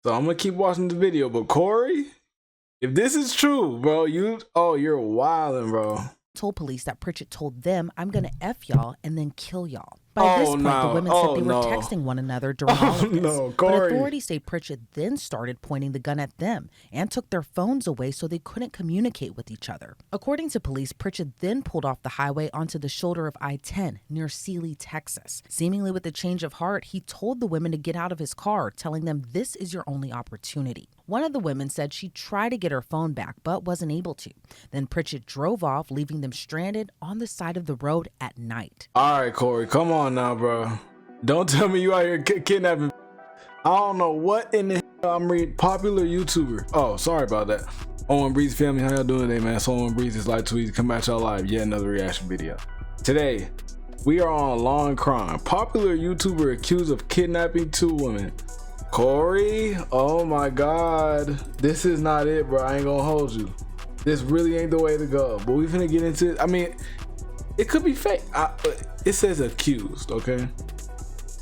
So I'm gonna keep watching the video. But Corey, if this is true, bro, you're wildin', bro. Told police that Pritchett told them, "I'm gonna F y'all and then kill y'all." By this point, the women said they were texting one another during all of this. But authorities say Pritchett then started pointing the gun at them and took their phones away so they couldn't communicate with each other. According to police, Pritchett then pulled off the highway onto the shoulder of I-10 near Sealy, Texas. Seemingly with a change of heart, he told the women to get out of his car, telling them this is your only opportunity. One of the women said she tried to get her phone back but wasn't able to. Then Pritchett drove off, leaving them stranded on the side of the road at night. All right, Corey, come on now, bro. Don't tell me you out here kidnapping. I don't know what in the hell I'm reading. Popular YouTuber. Oh, sorry about that. 1Breezy family, how y'all doing today, man? So 1BreezyLife tweets come at y'all live. Yet another reaction video. Today, we are on Law and Crime. Popular YouTuber accused of kidnapping 2 women. Corey, oh my God, this is not it, bro. I ain't gonna hold you. This really ain't the way to go. But we finna get into it. I mean, it could be fake. It says accused, okay?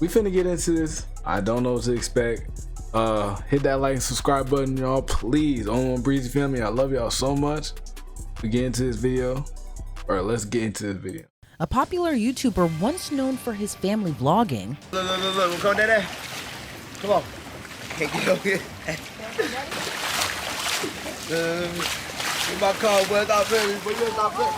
We finna get into this. I don't know what to expect. Hit that like and subscribe button, y'all, please. 1Breezy family, I love y'all so much. We get into this video. All right, let's get into this video. A popular YouTuber once known for his family vlogging. Look, go there. Come on. Can't get over here. My car was not ready, but you're not ready.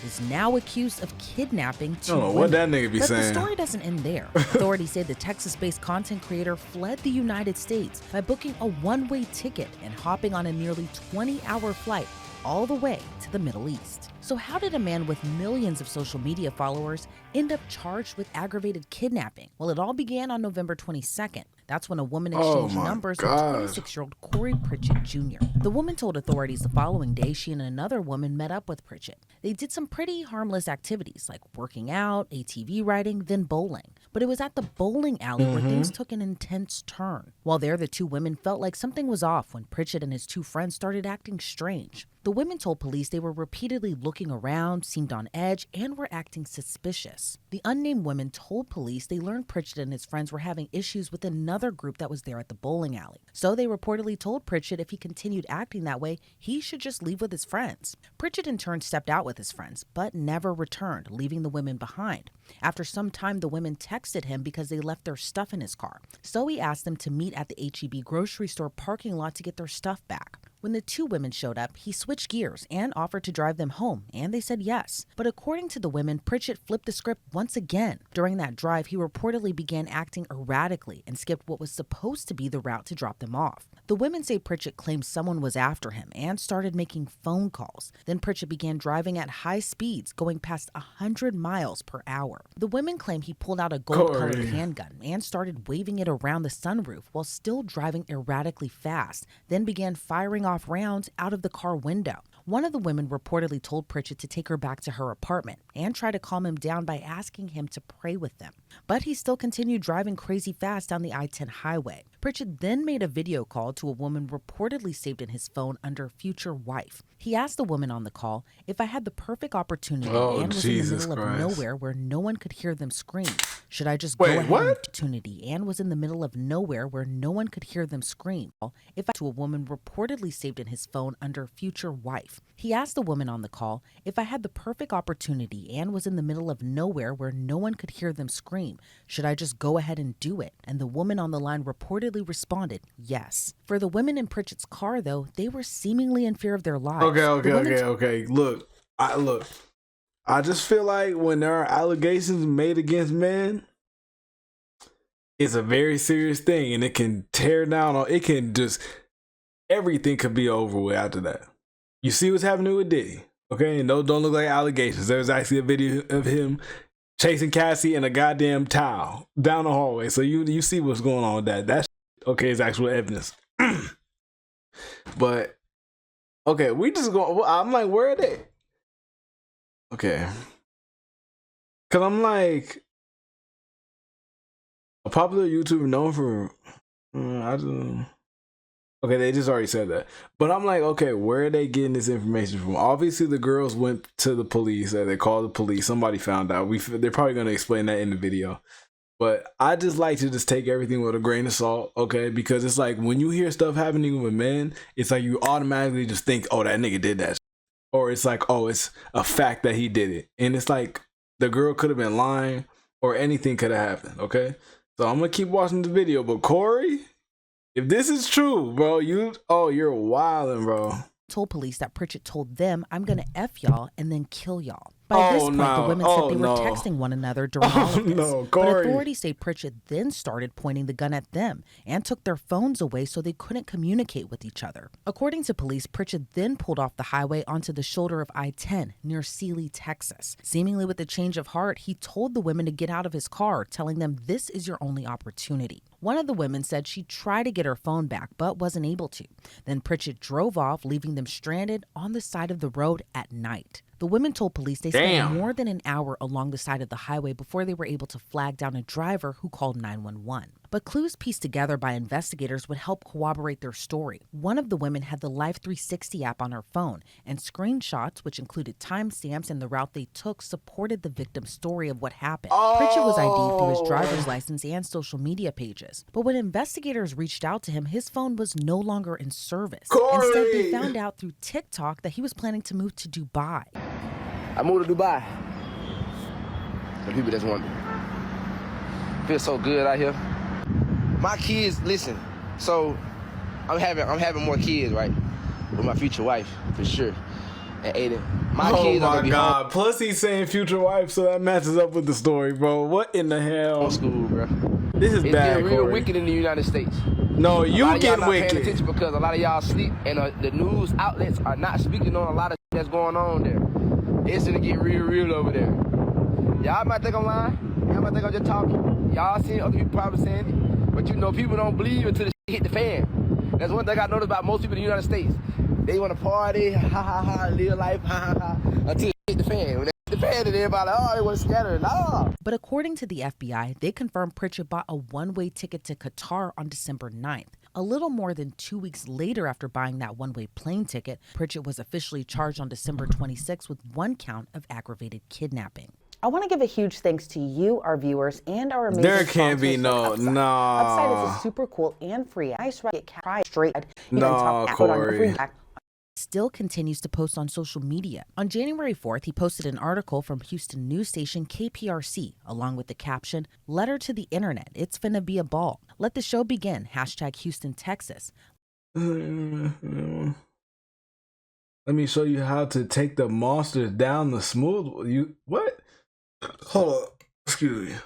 Is now accused of kidnapping 2 women. women. What that nigga be saying? But the story doesn't end there. Authorities say the Texas-based content creator fled the United States by booking a one-way ticket and hopping on a nearly 20-hour flight all the way to the Middle East. So how did a man with millions of social media followers end up charged with aggravated kidnapping? Well, it all began on November 22nd. That's when a woman exchanged numbers with 26-year-old Corey Pritchett Jr. The woman told authorities the following day she and another woman met up with Pritchett. They did some pretty harmless activities like working out, ATV riding, then bowling. But it was at the bowling alley where things took an intense turn. While there, the 2 women felt like something was off when Pritchett and his 2 friends started acting strange. The women told police they were repeatedly looking around, seemed on edge, and were acting suspicious. The unnamed women told police they learned Pritchett and his friends were having issues with another group that was there at the bowling alley. So they reportedly told Pritchett if he continued acting that way, he should just leave with his friends. Pritchett in turn stepped out with his friends, but never returned, leaving the women behind. After some time, the women texted him because they left their stuff in his car. So he asked them to meet at the H-E-B grocery store parking lot to get their stuff back. When the 2 women showed up, he switched gears and offered to drive them home, and they said yes. But according to the women, Pritchett flipped the script once again. During that drive, he reportedly began acting erratically and skipped what was supposed to be the route to drop them off. The women say Pritchett claimed someone was after him and started making phone calls. Then Pritchett began driving at high speeds, going past 100 miles per hour. The women claim he pulled out a gold-colored handgun and started waving it around the sunroof while still driving erratically fast, then began firing off rounds out of the car window. One of the women reportedly told Pritchett to take her back to her apartment and try to calm him down by asking him to pray with them. But he still continued driving crazy fast down the I-10 highway. Pritchett then made a video call to a woman reportedly saved in his phone under future wife. He asked the woman on the call, "If I had the perfect opportunity and was in the middle of nowhere where no one could hear them scream, should I just go ahead and opportunity and was in the middle of nowhere where no one could hear them scream? If I to a woman reportedly saved in his phone under future wife." He asked the woman on the call, "If I had the perfect opportunity and was in the middle of nowhere where no one could hear them scream, should I just go ahead and do it?" And the woman on the line reportedly responded, yes. For the women in Pritchett's car, though, they were seemingly in fear of their lives. Okay. Look, I just feel like when there are allegations made against men, it's a very serious thing, and it can tear down. It can just everything could be over with after that. You see what's happening with Diddy, okay? And those don't look like allegations. There's actually a video of him chasing Cassie in a goddamn towel down the hallway. So you see what's going on with that. That's okay. It's actual evidence. But okay, we just go. I'm like, where are they? Okay, cause I'm like a popular YouTuber known for. I don't. Okay, they just already said that. But I'm like, okay, where are they getting this information from? Obviously, the girls went to the police. They called the police. Somebody found out. They're probably going to explain that in the video. But I just like to just take everything with a grain of salt, okay? Because it's like when you hear stuff happening with men, it's like you automatically just think, oh, that nigga did that. Or it's like, oh, it's a fact that he did it. And it's like the girl could have been lying or anything could have happened, okay? So I'm going to keep watching the video. But Corey, if this is true, bro, you're wildin', bro. Told police that Pritchett told them, "I'm gonna F y'all and then kill y'all." By this point, the women said they were texting one another during all of this. But authorities say Pritchett then started pointing the gun at them and took their phones away so they couldn't communicate with each other. According to police, Pritchett then pulled off the highway onto the shoulder of I-10 near Sealy, Texas. Seemingly with a change of heart, he told the women to get out of his car, telling them this is your only opportunity. One of the women said she tried to get her phone back but wasn't able to. Then Pritchett drove off, leaving them stranded on the side of the road at night. The women told police they spent more than an hour along the side of the highway before they were able to flag down a driver who called 911. But clues pieced together by investigators would help corroborate their story. One of the women had the Life 360 app on her phone, and screenshots, which included timestamps and the route they took, supported the victim's story of what happened. Pritchett was ID'd through his driver's license and social media pages. But when investigators reached out to him, his phone was no longer in service. Instead, they found out through TikTok that he was planning to move to Dubai. I moved to Dubai. The people just want me. Feel so good out here. My kids, listen. So I'm having more kids, right? With my future wife, for sure. And Aiden. My kids are gonna be home. Plus he's saying future wife, so that matches up with the story, bro. What in the hell? On school, bro. This is it's bad. It's getting real Corey. wicked in the United States. No, you get not wicked. Paying attention because a lot of y'all sleep, and the news outlets are not speaking on a lot of that's going on there. It's gonna get real over there. Y'all might think I'm lying. Y'all might think I'm just talking. Y'all seen it, other people probably saying it. But you know, people don't believe until the shit hit the fan. That's one thing I noticed about most people in the United States. They want to party, live life, until it hit the fan. When they hit the fan, and everybody like, oh, they want to scatter. No. But according to the FBI, they confirmed Pritchett bought a one-way ticket to Qatar on December 9th. A little more than 2 weeks later after buying that one-way plane ticket, Pritchett was officially charged on December 26th with 1 count of aggravated kidnapping. I want to give a huge thanks to you, our viewers, and our amazing There can't be sponsors like no. Upside is a super cool and free ice get try straight. Corey. Still continues to post on social media. On January 4th, he posted an article from Houston news station KPRC, along with the caption, "Letter to the internet, it's finna be a ball. Let the show begin, #Houston, Texas." Let me show you how to take the monsters down the smooth. What? Hold up. Excuse me.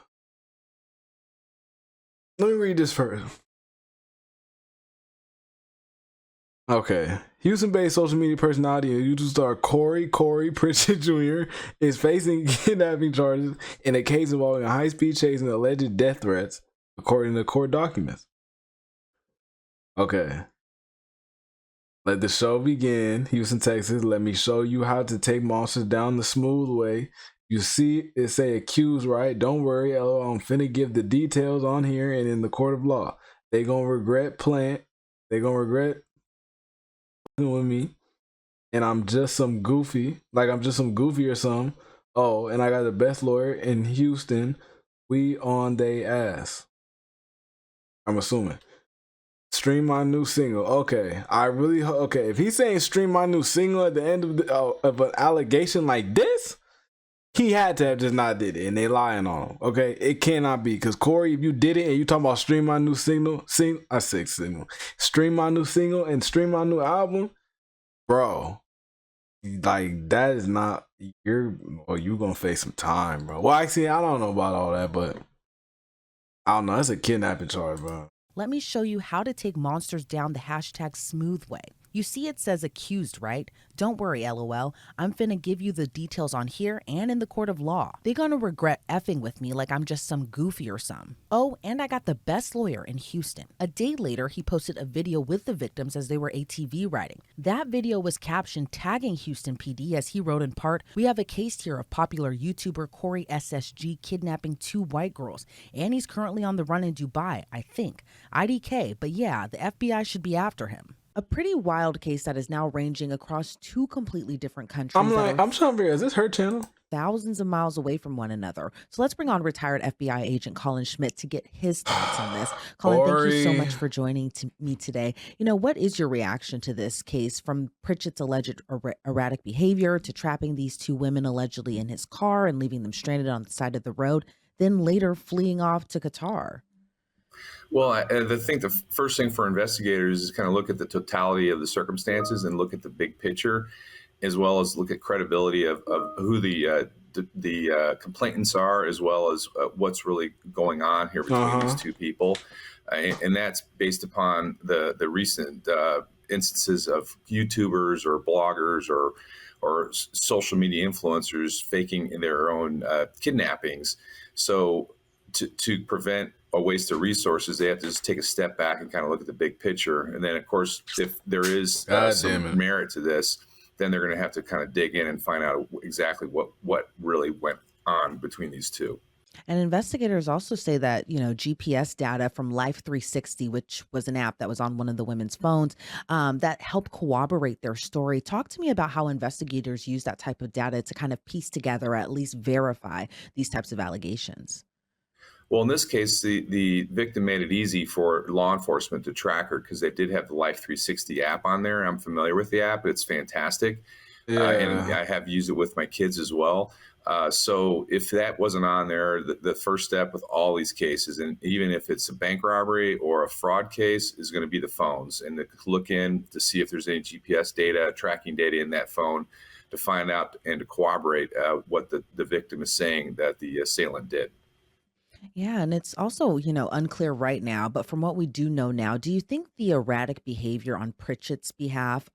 Let me read this first. Okay. Houston-based social media personality and YouTube star Corey Pritchett Jr. is facing kidnapping charges in a case involving a high-speed chase and alleged death threats, according to court documents. Okay. Let the show begin. Houston, Texas. Let me show you how to take monsters down the smooth way. You see it say accused, right? Don't worry, LOL. I'm finna give the details on here and in the court of law. They gonna regret with me, and I'm just some goofy or something. Oh, and I got the best lawyer in Houston. We on they ass. I'm assuming. Stream my new single. Okay, okay. If he's saying stream my new single at the end of an allegation like this, he had to have just not did it, and they lying on him. Okay, it cannot be, because Corey, if you did it and you talking about stream my new single, stream my new single and stream my new album, bro, like that is not you gonna face some time, bro. Well, actually, I don't know about all that, but I don't know. That's a kidnapping charge, bro. Let me show you how to take monsters down the #smooth way. You see it says accused, right? Don't worry, LOL. I'm finna give you the details on here and in the court of law. They're gonna regret effing with me like I'm just some goofy or some. Oh, and I got the best lawyer in Houston. A day later, he posted a video with the victims as they were ATV riding. That video was captioned tagging Houston PD as he wrote in part, "We have a case here of popular YouTuber Corey SSG kidnapping 2 white girls, and he's currently on the run in Dubai, I think. IDK, but yeah, the FBI should be after him." A pretty wild case that is now ranging across 2 completely different countries. I'm trying to figure, is this her channel? thousands of miles away from one another. So let's bring on retired FBI agent Colin Schmidt to get his thoughts on this. Colin, thank you so Ori. much for joining me today. What is your reaction to this case, from Pritchett's alleged erratic behavior to trapping these two women allegedly in his car and leaving them stranded on the side of the road, then later fleeing off to Qatar? Well, I think the first thing for investigators is kind of look at the totality of the circumstances and look at the big picture, as well as look at credibility of who the complainants are, as well as what's really going on here between these two people. And that's based upon the recent instances of YouTubers or bloggers or social media influencers faking their own kidnappings. So to prevent a waste of resources, they have to just take a step back and kind of look at the big picture. And then, of course, if there is some merit to this, then they're going to have to kind of dig in and find out exactly what really went on between these two. And investigators also say that, GPS data from Life 360, which was an app that was on one of the women's phones, that helped corroborate their story. Talk to me about how investigators use that type of data to kind of piece together, or at least verify these types of allegations. Well, in this case, the victim made it easy for law enforcement to track her because they did have the Life 360 app on there. I'm familiar with the app. It's fantastic. Yeah. And I have used it with my kids as well. So if that wasn't on there, the first step with all these cases, and even if it's a bank robbery or a fraud case, is going to be the phones, and to look in to see if there's any GPS data, tracking data in that phone to find out and to corroborate what the victim is saying that the assailant did. Yeah, and it's also, unclear right now, but from what we do know now, do you think the erratic behavior on Pritchett's behalf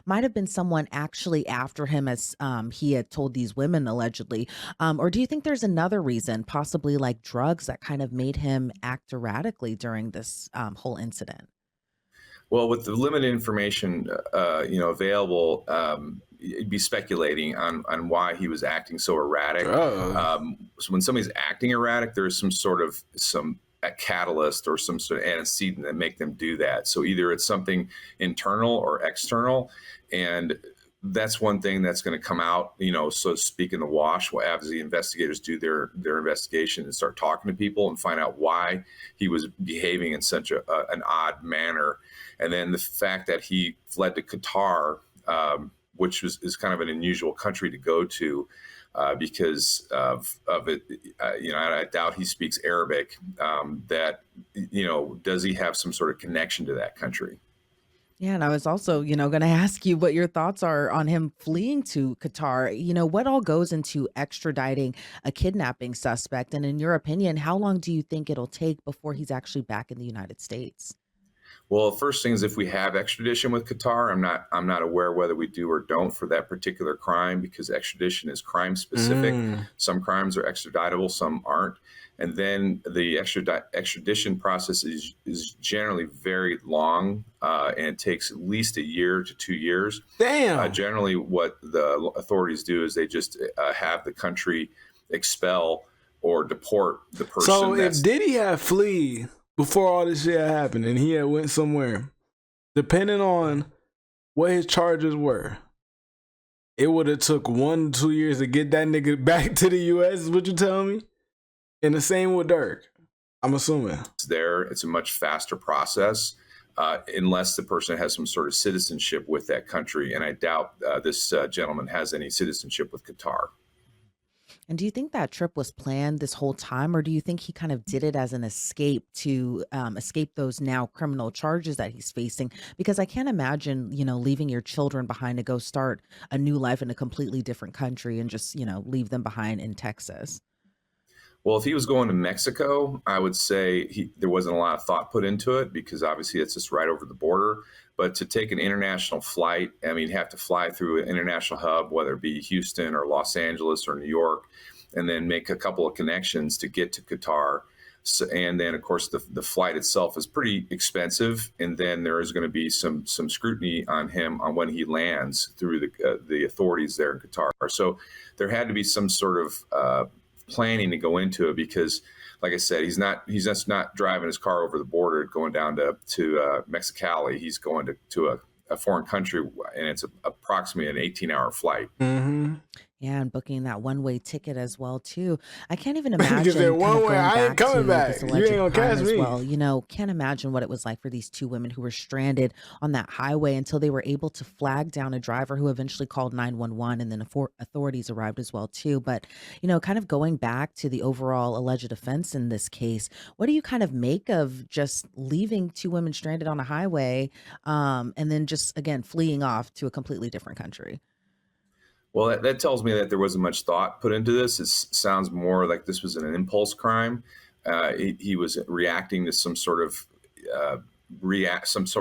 might have been someone actually after him, as he had told these women allegedly? Or do you think there's another reason, possibly like drugs, that kind of made him act erratically during this whole incident? Well, with the limited information, available, you'd be speculating on why he was acting so erratic. So when somebody's acting erratic, there's some a catalyst or some sort of antecedent that make them do that. So either it's something internal or external, and that's one thing that's going to come out, so to speak, in the wash as the investigators do their investigation and start talking to people and find out why he was behaving in such an odd manner. And then the fact that he fled to Qatar, which is kind of an unusual country to go to because of it. I doubt he speaks Arabic. Does he have some sort of connection to that country? Yeah, and I was also, going to ask you what your thoughts are on him fleeing to Qatar. What all goes into extraditing a kidnapping suspect? And in your opinion, how long do you think it'll take before he's actually back in the United States? Well, first thing is, if we have extradition with Qatar, I'm not aware whether we do or don't for that particular crime, because extradition is crime specific. Some crimes are extraditable, some aren't. And then the extradition process is generally very long and takes at least a year to 2 years. Damn. Generally, what the authorities do is they just have the country expel or deport the person. So if Diddy had fled before all this shit happened and he had went somewhere, depending on what his charges were, it would have took 1 to 2 years to get that nigga back to the U.S. is what you're telling me? And the same with Dirk, I'm assuming. It's a much faster process unless the person has some sort of citizenship with that country. And I doubt this gentleman has any citizenship with Qatar. And do you think that trip was planned this whole time, or do you think he kind of did it as an escape to escape those now criminal charges that he's facing? Because I can't imagine, leaving your children behind to go start a new life in a completely different country and just, leave them behind in Texas. Well, if he was going to Mexico, I would say there wasn't a lot of thought put into it, because obviously it's just right over the border. But to take an international flight, you'd have to fly through an international hub, whether it be Houston or Los Angeles or New York, and then make a couple of connections to get to Qatar. So, and then, of course, the flight itself is pretty expensive. And then there is going to be some scrutiny on him on when he lands through the authorities there in Qatar. So there had to be some sort of planning to go into it, because, like I said, he's just not driving his car over the border going down to Mexicali. He's going to a foreign country, and it's approximately an 18-hour flight. Mm-hmm. Yeah, and booking that one-way ticket as well too. I can't even Because they're imagine kind of one way, going I ain't back coming to this back. You ain't alleged gonna crime catch as me. well. You know, can't imagine what it was like for these two women who were stranded on that highway until they were able to flag down a driver who eventually called 911, and then authorities arrived as well too. But, you know, kind of going back to the overall alleged offense in this case, what do you kind of make of just leaving two women stranded on a highway, and then just again fleeing off to a completely different country? Well, that tells me that there wasn't much thought put into this. It sounds more like this was an impulse crime. He was reacting to some sort of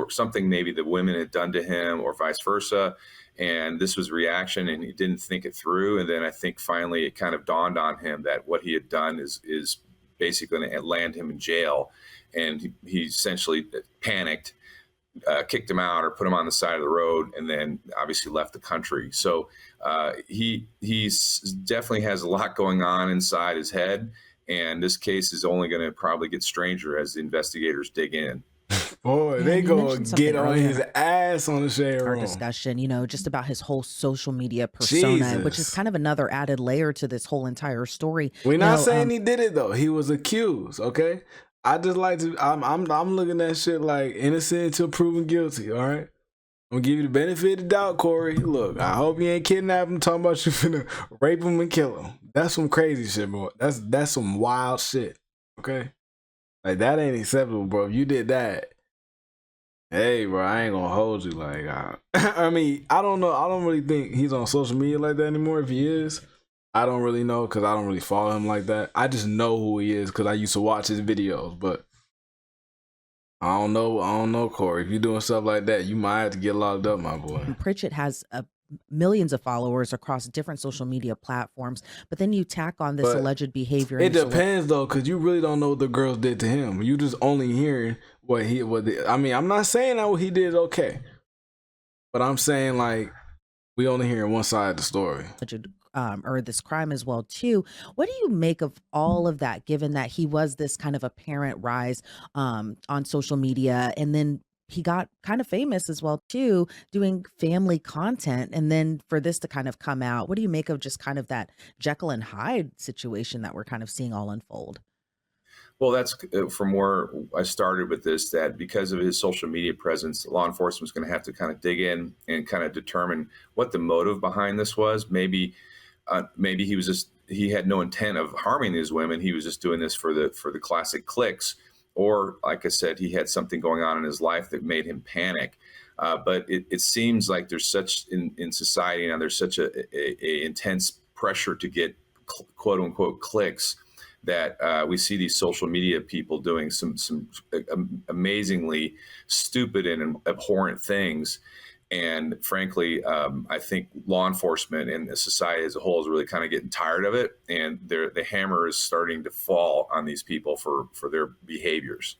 something maybe the women had done to him, or vice versa, and this was reaction, and he didn't think it through. And then I think finally it kind of dawned on him that what he had done is basically going to land him in jail, and he essentially panicked, kicked him out or put him on the side of the road, and then obviously left the country. So he's definitely has a lot going on inside his head, and this case is only going to probably get stranger as the investigators dig in. Boy, Yeah, they and you go mentioned get something on earlier his ass on the shade our room. discussion, you know, just about his whole social media persona, which is Jesus. kind of another added layer to this whole entire story. We're You not know, saying he did it though. He was accused. Okay. I just like to. I'm looking at shit like innocent until proven guilty. All right. I'm gonna give you the benefit of the doubt, Corey. Look, I hope you ain't kidnapped him. Talking about you finna rape him and kill him. That's some crazy shit, bro. That's some wild shit. Okay. Like that ain't acceptable, bro. If you did that, hey, bro, I ain't gonna hold you. Like, I mean, I don't know. I don't really think he's on social media like that anymore. If he is, I don't really know because I don't really follow him like that. I just know who he is because I used to watch his videos. But I don't know. I don't know, Corey. If you're doing stuff like that, you might have to get locked up, my boy. Pritchett has millions of followers across different social media platforms, but then you tack on this But alleged behavior. it And this depends though, because you really don't know what the girls did to him. You just only hearing I mean, I'm not saying that what he did is okay, but I'm saying like we only hearing one side of the story. alleged or this crime as well too. What do you make of all of that, given that he was this kind of apparent rise on social media, and then he got kind of famous as well too, doing family content, and then for this to kind of come out? What do you make of just kind of that Jekyll and Hyde situation that we're kind of seeing all unfold? Well, that's from where I started with this, that because of his social media presence, law enforcement was going to have to kind of dig in and kind of determine what the motive behind this was. Maybe he had no intent of harming these women. He was just doing this for the classic clicks, or like I said, he had something going on in his life that made him panic. But it seems like there's such in society now, there's such a intense pressure to get quote unquote clicks, that we see these social media people doing some amazingly stupid and abhorrent things. And frankly, I think law enforcement and the society as a whole is really kind of getting tired of it, and the hammer is starting to fall on these people for their behaviors.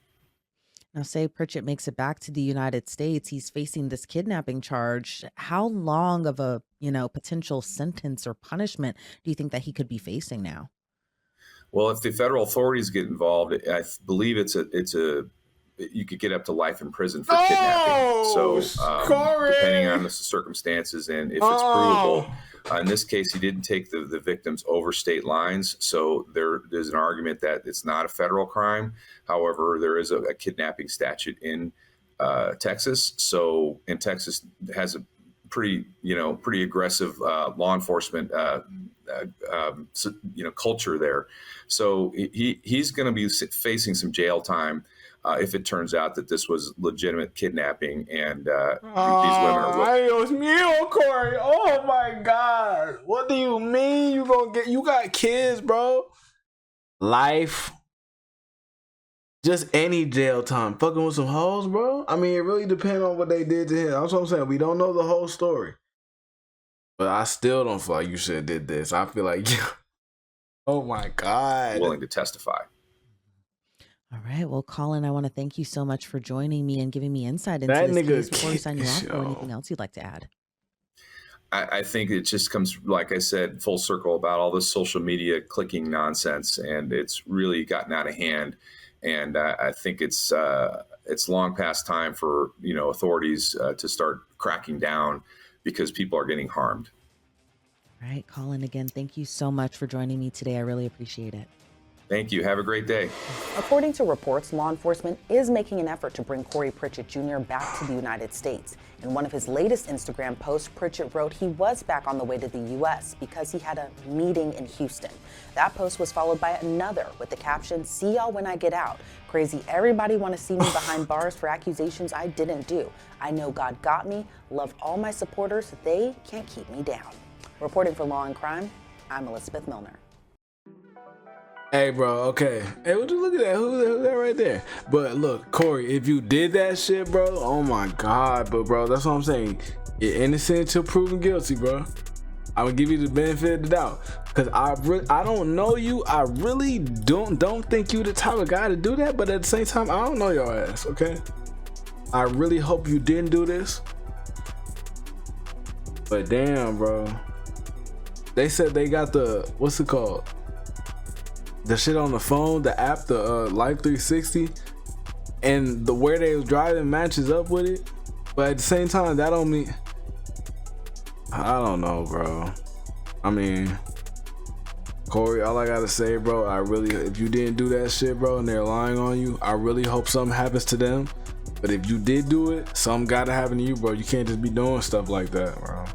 Now, say Pritchett makes it back to the United States, he's facing this kidnapping charge. How long of a, you know, potential sentence or punishment do you think that he could be facing now? Well, if the federal authorities get involved, I believe it's a you could get up to life in prison for kidnapping. So, depending on Corey. the circumstances and if it's Oh, provable, in this case, he didn't take the victims over state lines. So there's an argument that it's not a federal crime. However, there is a kidnapping statute in Texas. So, and Texas has a pretty aggressive law enforcement culture there. So he's going to be facing some jail time if it turns out that this was legitimate kidnapping, and these women are. Dios mío, Corey. Oh my God. What do you mean you got kids, bro? Life. Just any jail time. Fucking with some hoes, bro. I mean, it really depends on what they did to him. That's what I'm saying. We don't know the whole story. But I still don't feel like you should have did this. I feel like, oh my God. Willing to testify. All right. Well, Colin, I want to thank you so much for joining me and giving me insight into That this nigga case. Before we sign you off, yo. or anything else you'd like to add? I think it just comes, like I said, full circle about all this social media clicking nonsense, and it's really gotten out of hand. And I think it's long past time for authorities to start cracking down, because people are getting harmed. All right, Colin, again, thank you so much for joining me today. I really appreciate it. Thank you. Have a great day. According to reports, law enforcement is making an effort to bring Corey Pritchett Jr. back to the United States. In one of his latest Instagram posts, Pritchett wrote he was back on the way to the U.S. because he had a meeting in Houston. That post was followed by another with the caption, "See y'all when I get out. Crazy, everybody want to see me behind bars for accusations I didn't do. I know God got me. Love all my supporters. They can't keep me down." Reporting for Law and Crime, I'm Elizabeth Milner. Hey, bro, okay. Hey, would you look at that? Who's that right there? But look, Corey, if you did that shit, bro, oh my God, but bro, that's what I'm saying. You're innocent until proven guilty, bro. I'm gonna give you the benefit of the doubt. Cause I don't know you. I really don't think you the type of guy to do that, but at the same time, I don't know your ass, okay? I really hope you didn't do this. But damn, bro. They said they got the, what's it called? The shit on the phone, the app, the Life 360, and the where they was driving matches up with it. But at the same time, that don't mean, I don't know, bro. I mean, Corey, all I gotta say, bro, I really, if you didn't do that shit, bro, and they're lying on you, I really hope something happens to them. But if you did do it, something gotta happen to you, bro. You can't just be doing stuff like that, bro.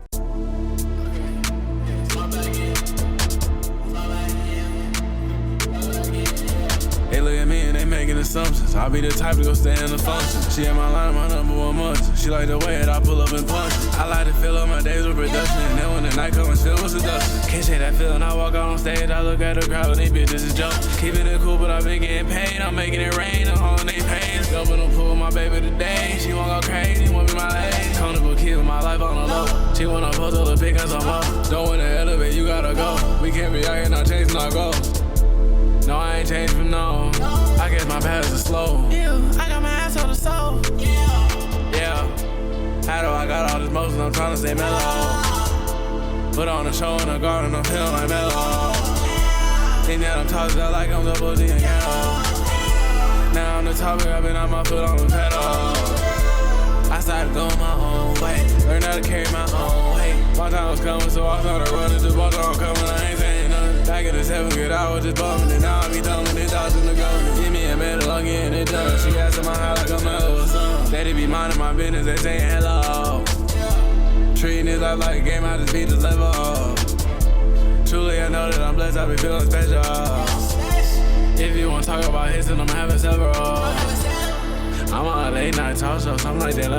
They look at me and they making assumptions. I'll be the type to go stay in the function. She in my line, my number one munch. She like the way that I pull up and punch. I like to fill up my days with production. And then when the night comes, fill with seduction. Can't shake that feeling. I walk out on stage, I look at the crowd, these bitches is joke. Keeping it cool, but I've been getting paid. I'm making it rain, I'm hauling they pains. Jumping on pool with my baby today. She won't go crazy, won't be my lady. Comfortable keeping my life on the low. She wanna post all the pic and some more. Don't wanna elevate, you gotta go. We can't be out here not chasing our goals. No, I ain't changed from no. I guess my past is slow. Yeah, I got my ass on the soul. Yeah. How do I got all this motion? I'm trying to stay mellow. Put on a show in the garden, I'm feeling like mellow. Think that I'm talking about like I'm double D and yellow. Now I'm the topic, I've been on my foot on the pedal. I started going my own way. Learned how to carry my own weight. My time was coming, so I started running. The ball don't coming, I ain't saying nothing. Back in the 7th grade, I was just bumming. And now I be thumbing it out in the gun. Give me a medal, I'm getting it done. She asking my high like a mellow or something. Daddy be minding my business, they saying hello. Treating this life like a game, I just beat this level. Truly, I know that I'm blessed, I be feeling special. If you want to talk about hits, then I'm having several. I'm on a late night talk show, something like that.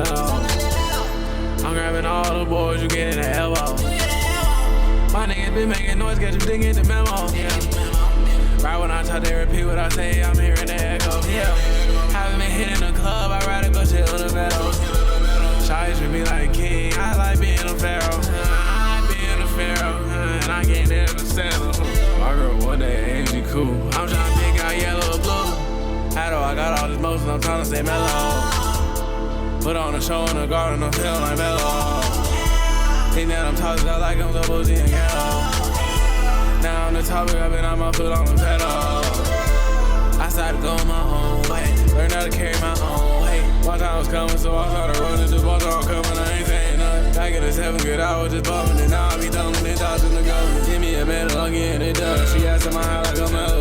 I'm grabbing all the boys, you get in the elbow. My niggas been making noise, get you digging the memo. Yeah. Right when I talk, they repeat what I say, I'm hearing the echo. Yeah. Haven't been hitting the club, I'd rather go chill on the meadow. Shawty treat me like a king, I like being a pharaoh. I like being a pharaoh, and I can't never settle. My girl one day ain't she cool. I'm trying to pick out yellow or blue. How do I got all this motion, I'm trying to stay mellow. Put on a show in the garden, I'm feeling like mellow. Think that I'm talking about like I'm double D and yellow. Now I'm the topic, I've been on my foot on the pedal. I started going my own way. Learned how to carry my own weight. My time was coming, so I started running. The ball don't coming, I ain't saying nothing. Back in the 7th grade, I was just bumming. And now I be thumbing it out in the gun. Give me a medal, I'm getting it done. She asking my high like a mellow.